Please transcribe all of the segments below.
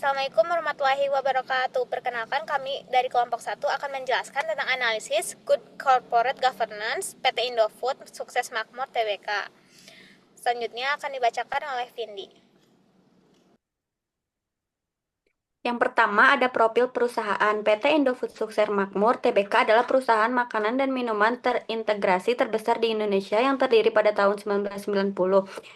Assalamualaikum warahmatullahi wabarakatuh. Perkenalkan, kami dari kelompok 1 akan menjelaskan tentang analisis Good Corporate Governance PT Indofood Sukses Makmur Tbk. Selanjutnya akan dibacakan oleh Vindi. Yang pertama ada profil perusahaan. PT Indofood Sukses Makmur Tbk adalah perusahaan makanan dan minuman terintegrasi terbesar di Indonesia yang terdiri pada tahun 1990.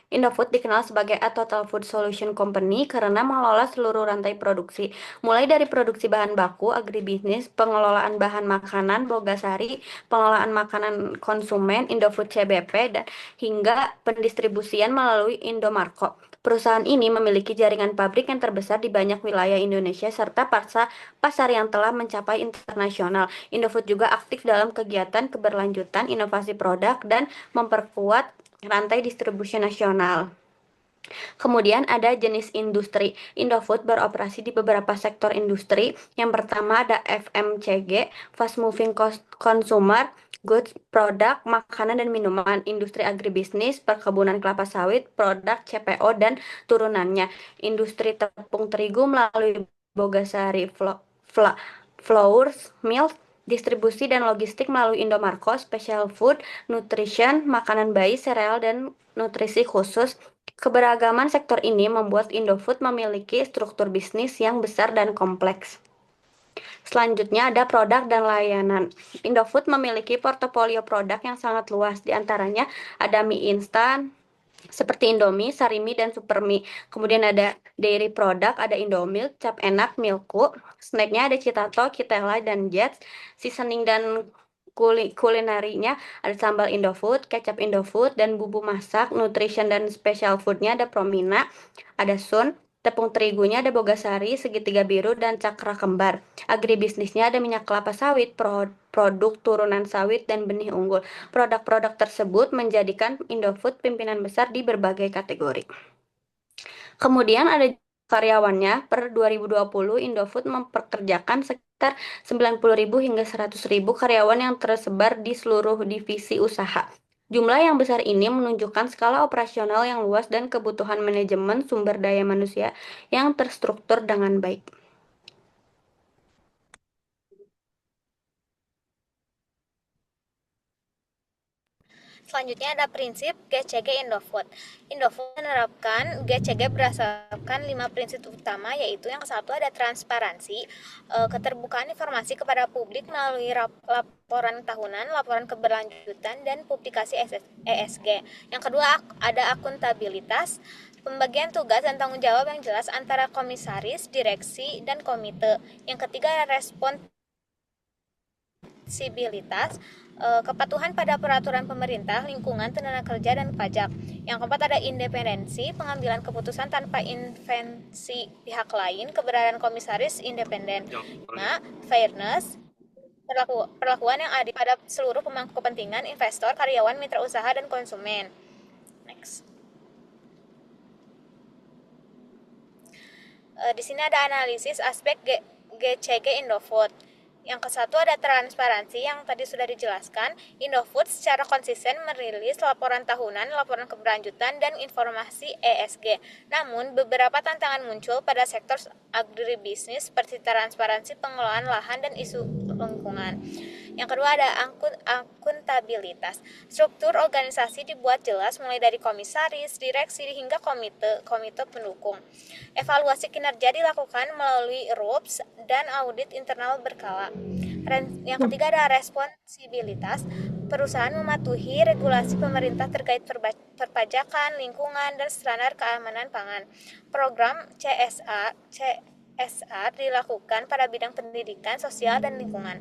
Indofood dikenal sebagai a Total Food Solution Company karena mengelola seluruh rantai produksi, mulai dari produksi bahan baku, agribisnis, pengelolaan bahan makanan, bogasari, pengelolaan makanan konsumen, Indofood CBP, dan hingga pendistribusian melalui Indomarko. Perusahaan ini memiliki jaringan pabrik yang terbesar di banyak wilayah Indonesia serta pasar yang telah mencapai internasional. Indofood juga aktif dalam kegiatan keberlanjutan, inovasi produk, dan memperkuat rantai distribusi nasional. Kemudian ada jenis industri. Indofood beroperasi di beberapa sektor industri. Yang pertama ada FMCG, Fast Moving Consumer Goods, produk makanan dan minuman, industri agribisnis, perkebunan kelapa sawit, produk CPO dan turunannya, industri tepung terigu melalui Bogasari Flours Mills, distribusi dan logistik melalui Indomarko, special food, nutrition, makanan bayi, sereal, dan nutrisi khusus. Keberagaman sektor ini membuat Indofood memiliki struktur bisnis yang besar dan kompleks. Selanjutnya ada produk dan layanan. Indofood memiliki portofolio produk yang sangat luas. Di antaranya ada mie instan seperti Indomie, Sarimi, dan Supermie. Kemudian ada dairy product, ada Indomilk, Cap Enak, Milku. Snacknya ada Citato, Kitela, dan Jets. Seasoning dan kulinerinya ada sambal Indofood, kecap Indofood, dan bumbu masak, nutrition dan special foodnya ada Promina, ada Sun, tepung terigunya ada Bogasari, segitiga biru, dan cakra kembar. Agribisnisnya ada minyak kelapa sawit, produk turunan sawit, dan benih unggul. Produk-produk tersebut menjadikan Indofood pimpinan besar di berbagai kategori. Kemudian ada karyawannya. Per 2020, Indofood mempekerjakan sekitar 90.000 hingga 100.000 karyawan yang tersebar di seluruh divisi usaha. Jumlah yang besar ini menunjukkan skala operasional yang luas dan kebutuhan manajemen sumber daya manusia yang terstruktur dengan baik. Selanjutnya ada prinsip GCG Indofood. Indofood menerapkan GCG berdasarkan 5 prinsip utama, yaitu yang satu ada transparansi, keterbukaan informasi kepada publik melalui laporan tahunan, laporan keberlanjutan, dan publikasi ESG. Yang kedua ada akuntabilitas, pembagian tugas dan tanggung jawab yang jelas antara komisaris, direksi, dan komite. Yang ketiga ada responsibilitas, kepatuhan pada peraturan pemerintah, lingkungan, tenaga kerja, dan pajak. Yang keempat ada independensi, pengambilan keputusan tanpa intervensi pihak lain, keberadaan komisaris independen. Nah, fairness, perlakuan yang adil pada seluruh pemangku kepentingan, investor, karyawan, mitra usaha, dan konsumen. Next. Di sini ada analisis aspek GCG Indofood. Yang ke satu ada transparansi yang tadi sudah dijelaskan. Indofood secara konsisten merilis laporan tahunan, laporan keberlanjutan, dan informasi ESG. Namun, beberapa tantangan muncul pada sektor agribisnis seperti transparansi pengelolaan lahan dan isu lingkungan. Yang kedua ada akuntabilitas. Struktur organisasi dibuat jelas mulai dari komisaris, direksi, hingga komite pendukung. Evaluasi kinerja dilakukan melalui RUPS dan audit internal berkala. Yang ketiga ada responsibilitas. Perusahaan mematuhi regulasi pemerintah terkait perpajakan, lingkungan, dan standar keamanan pangan. Program CSR dilakukan pada bidang pendidikan, sosial, dan lingkungan.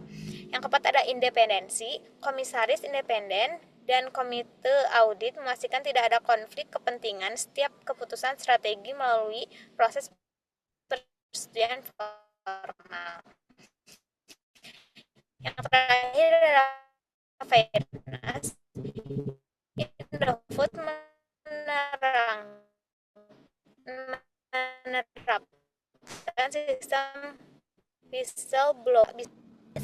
Yang keempat ada independensi. Komisaris independen dan komite audit memastikan tidak ada konflik kepentingan setiap keputusan strategi melalui proses persetujuan formal. Yang terakhir adalah fairness. Indofood menerapkan sistem whistleblower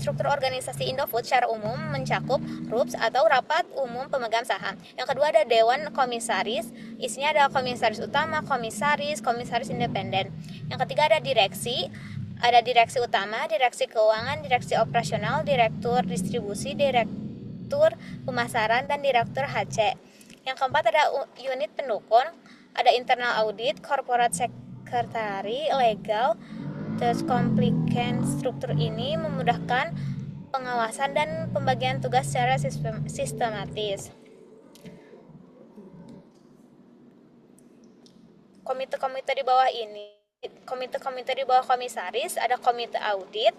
struktur organisasi Indofood secara umum mencakup RUPS atau Rapat Umum Pemegang Saham. Yang kedua ada Dewan Komisaris, isinya ada komisaris utama, komisaris independen. Yang ketiga ada direksi, ada direksi utama, direksi keuangan, direksi operasional, direktur distribusi, direktur pemasaran, dan direktur HC. Yang keempat ada unit pendukung, ada internal audit, corporate secretary, legal. Terus compliance struktur ini memudahkan pengawasan dan pembagian tugas secara sistematis. Komite-komite di bawah ini, komite-komite di bawah komisaris, ada komite audit,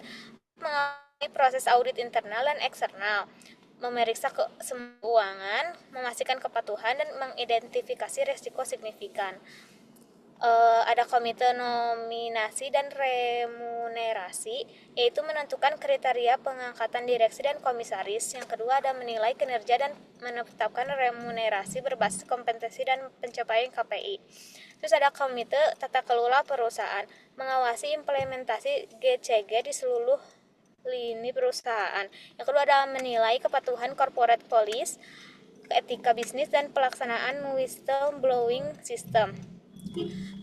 mengawasi proses audit internal dan eksternal, memeriksa keuangan, memastikan kepatuhan, dan mengidentifikasi risiko signifikan. Ada komite nominasi dan remunerasi, yaitu menentukan kriteria pengangkatan direksi dan komisaris. Yang kedua ada menilai kinerja dan menetapkan remunerasi berbasis kompetensi dan pencapaian KPI. Terus ada komite tata kelola perusahaan, mengawasi implementasi GCG di seluruh lini perusahaan. Yang kedua ada menilai kepatuhan corporate policy, etika bisnis, dan pelaksanaan whistleblowing system.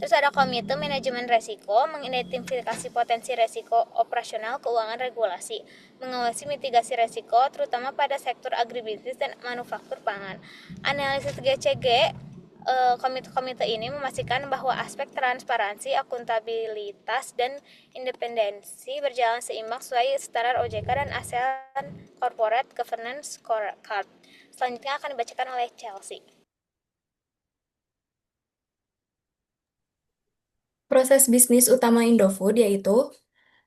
Terus ada komite manajemen resiko, mengidentifikasi potensi resiko operasional, keuangan, regulasi, mengawasi mitigasi resiko terutama pada sektor agribisnis dan manufaktur pangan. Analisis GCG, komite-komite ini memastikan bahwa aspek transparansi, akuntabilitas, dan independensi berjalan seimbang sesuai standar OJK dan ASEAN Corporate Governance Scorecard. Selanjutnya akan dibacakan oleh Chelsea. Proses bisnis utama Indofood yaitu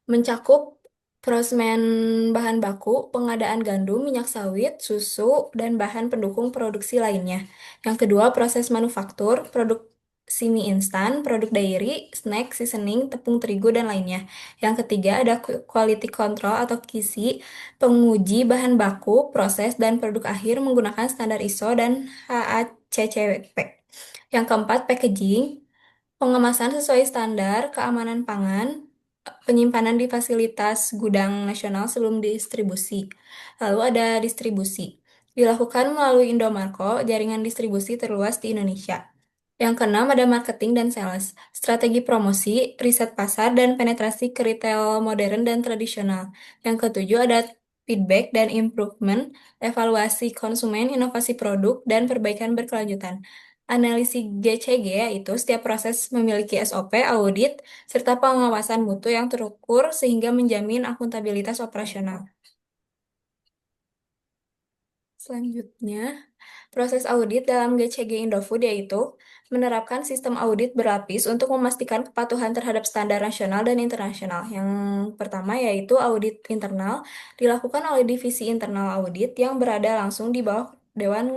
mencakup prosesmen bahan baku, pengadaan gandum, minyak sawit, susu, dan bahan pendukung produksi lainnya. Yang kedua, proses manufaktur, produk mie instan, produk dairy, snack, seasoning, tepung terigu, dan lainnya. Yang ketiga, ada quality control atau QC, penguji bahan baku, proses, dan produk akhir menggunakan standar ISO dan HACCP. Yang keempat, packaging, pengemasan sesuai standar keamanan pangan, penyimpanan di fasilitas gudang nasional sebelum distribusi. Lalu ada distribusi. Dilakukan melalui Indomarko, jaringan distribusi terluas di Indonesia. Yang keenam ada marketing dan sales, strategi promosi, riset pasar, dan penetrasi ke retail modern dan tradisional. Yang ketujuh ada feedback dan improvement, evaluasi konsumen, inovasi produk, dan perbaikan berkelanjutan. Analisis GCG yaitu setiap proses memiliki SOP, audit, serta pengawasan mutu yang terukur sehingga menjamin akuntabilitas operasional. Selanjutnya, proses audit dalam GCG Indofood yaitu menerapkan sistem audit berlapis untuk memastikan kepatuhan terhadap standar nasional dan internasional. Yang pertama yaitu audit internal, dilakukan oleh divisi internal audit yang berada langsung di bawah Dewan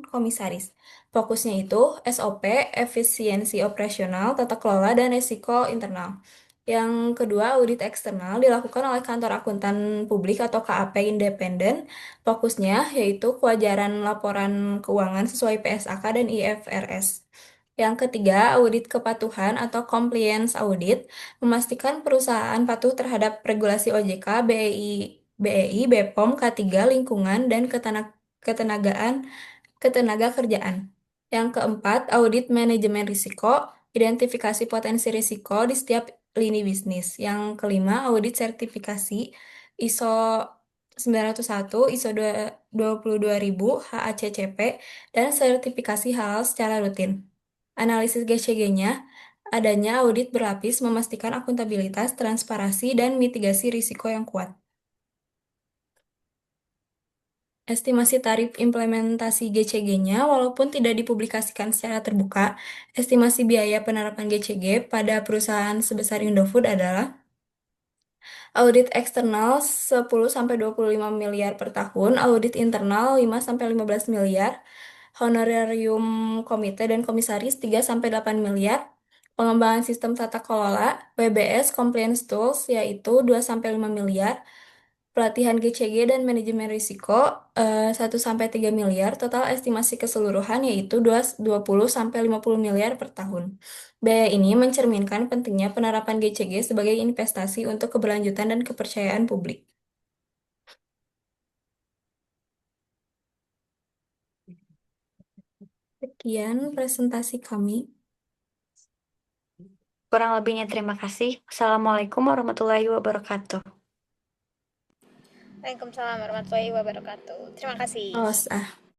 Komisaris. Fokusnya itu SOP, efisiensi operasional, tata kelola, dan risiko internal. Yang kedua, audit eksternal dilakukan oleh kantor akuntan publik atau KAP independen. Fokusnya yaitu kewajaran laporan keuangan sesuai PSAK dan IFRS. Yang ketiga, audit kepatuhan atau compliance audit, memastikan perusahaan patuh terhadap regulasi OJK, BEI, BPOM, K3, lingkungan, dan ketenaga kerjaan. Yang keempat, audit manajemen risiko, identifikasi potensi risiko di setiap lini bisnis. Yang kelima, audit sertifikasi ISO 901, ISO 22000, HACCP, dan sertifikasi halal secara rutin. Analisis GCG-nya, adanya audit berlapis memastikan akuntabilitas, transparansi, dan mitigasi risiko yang kuat. Estimasi tarif implementasi GCG-nya, walaupun tidak dipublikasikan secara terbuka, estimasi biaya penerapan GCG pada perusahaan sebesar Indofood adalah audit eksternal 10-25 miliar per tahun, audit internal 5-15 miliar, honorarium komite dan komisaris 3-8 miliar, pengembangan sistem tata kelola, WBS Compliance Tools yaitu 2-5 miliar, pelatihan GCG dan manajemen risiko 1-3 miliar, total estimasi keseluruhan yaitu 20-50 miliar per tahun. Biaya ini mencerminkan pentingnya penerapan GCG sebagai investasi untuk keberlanjutan dan kepercayaan publik. Sekian presentasi kami. Kurang lebihnya terima kasih. Assalamualaikum warahmatullahi wabarakatuh. Waalaikumsalam warahmatullahi wabarakatuh. Terima kasih. Oh,